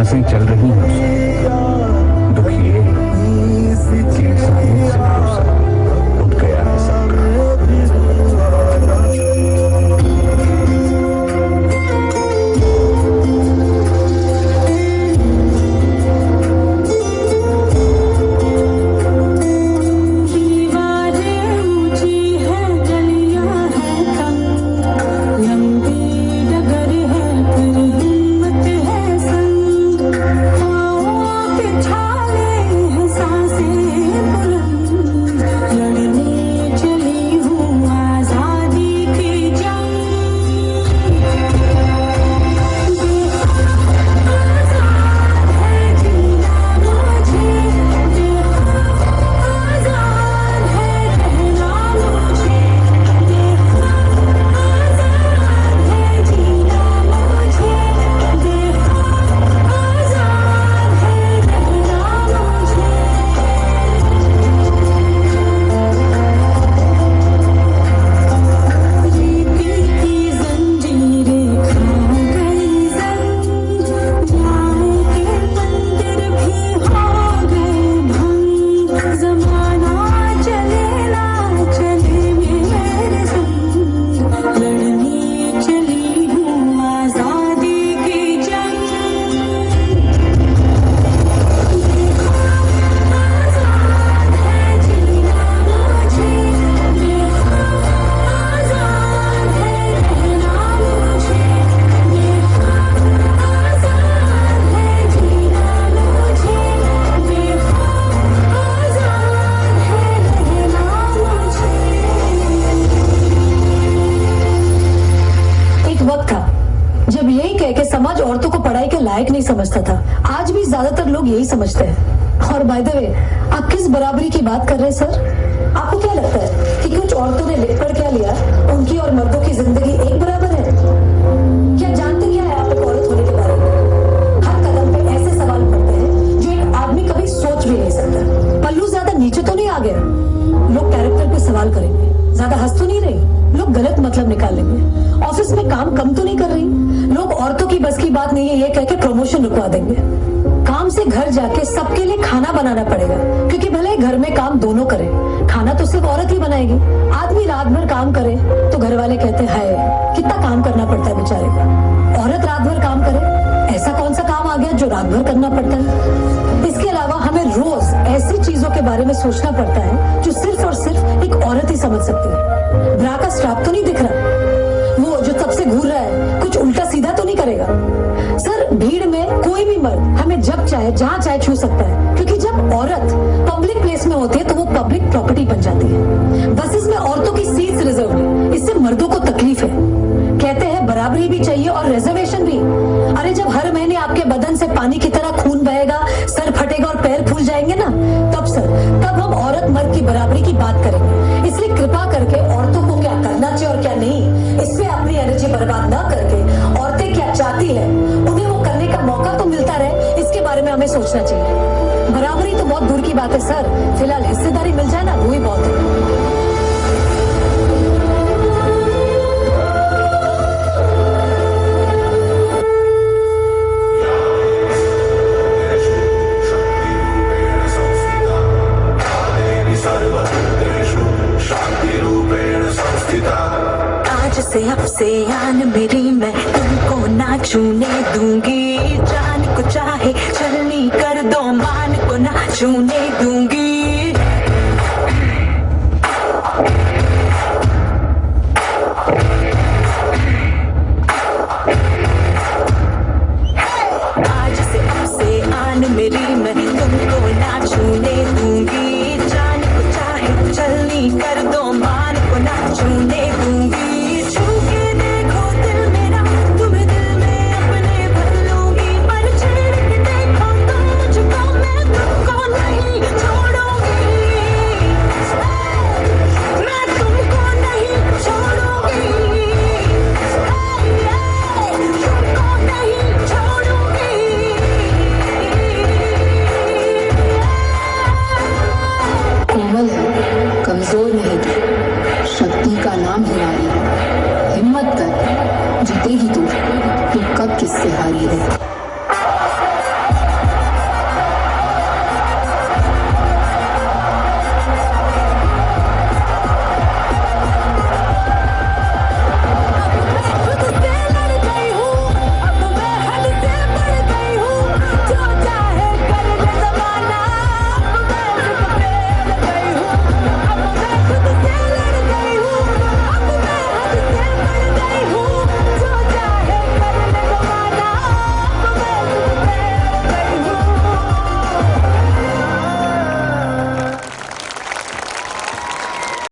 सांसें चल रही हैं उसमें। दुख ये है कि इंसानियत से भरोसा उठ गया है सबका। जब यही कह के समाज औरतों को पढ़ाई के लायक नहीं समझता था। आज भी ज्यादातर लोग यही समझते हैं। और बाय द वे, आप किस बराबरी की बात कर रहे हैं सर? आपको क्या लगता है कि कुछ औरतों ने लिख पढ़ क्या लिया, उनकी और मर्दों की जिंदगी एक बराबर है? क्या जानते क्या है आप एक औरत होने के बारे में? हर कदम पे ऐसे सवाल पड़ते हैं जो एक आदमी कभी सोच भी नहीं सकता। पल्लू ज्यादा नीचे तो नहीं आ गया? लोग कैरेक्टर पे सवाल करेंगे। ज्यादा हंस तो नहीं रही? लोग गलत मतलब निकाल लेंगे। ऑफिस में काम कम तो नहीं कर रही? लोग औरतों की बस की बात नहीं है ये कह के प्रमोशन रुकवा देंगे। काम से घर जाके सबके लिए खाना बनाना पड़ेगा, क्योंकि भले घर में काम दोनों करें, खाना तो सिर्फ औरत ही बनाएगी। आदमी रात भर काम करे तो घर वाले कहते हैं कितना काम करना पड़ता है बेचारे को। औरत रात भर काम करे, ऐसा कौन सा काम आ गया जो रात भर करना पड़ता है? इसके अलावा हमें रोज ऐसी चीजों के बारे में सोचना पड़ता है जो सिर्फ और सिर्फ एक औरत ही समझ सकती है। ब्रा का स्ट्रैप तो नहीं दिख रहा, वो जो तब से घूर रहा है कुछ उल्टा सीधा तो नहीं करेगा? सर, भीड़ में कोई भी मर्द हमें जब चाहे जहां चाहे छू सकता है, क्योंकि जब औरत पब्लिक प्लेस में होती है तो वो पब्लिक प्रॉपर्टी बन जाती है। बसेस में औरतों की सीट्स रिजर्व है, इससे मर्दों को तकलीफ है। कहते हैं बराबरी भी चाहिए और रिजर्वेशन भी। अरे जब हर महीने आपके बदन से पानी की तरह खून बहेगा, सर फटेगा और पैर फूल जाएंगे ना, तब हम औरत मर्द की बराबरी की बात करेंगे। इसलिए कृपा करके औरतों को क्या करना चाहिए और क्या नहीं, इस पे अपनी एनर्जी बर्बाद ना करके औरतें क्या चाहती है उन्हें वो करने का मौका तो मिलता रहे, इसके बारे में हमें सोचना चाहिए। बराबरी तो बहुत दूर की बात है सर, फिलहाल हिस्सेदारी मिल जाए ना, वो ही बहुत है। आज से अब से आन मेरी, मैं तुमको ना छूने दूंगी। जान को चाहे छलनी कर दो, मान को ना छूने दूंगी। आज से अब से आन मेरी, मैं तुमको ना छूने दूंगी। जान को चाहे छलनी कर दो, मान को ना छूने दूंगी। कमजोर नहीं, शक्ति का नाम ही नारी है। हिम्मत कर, जीतेगी तू कब किससे हारी है।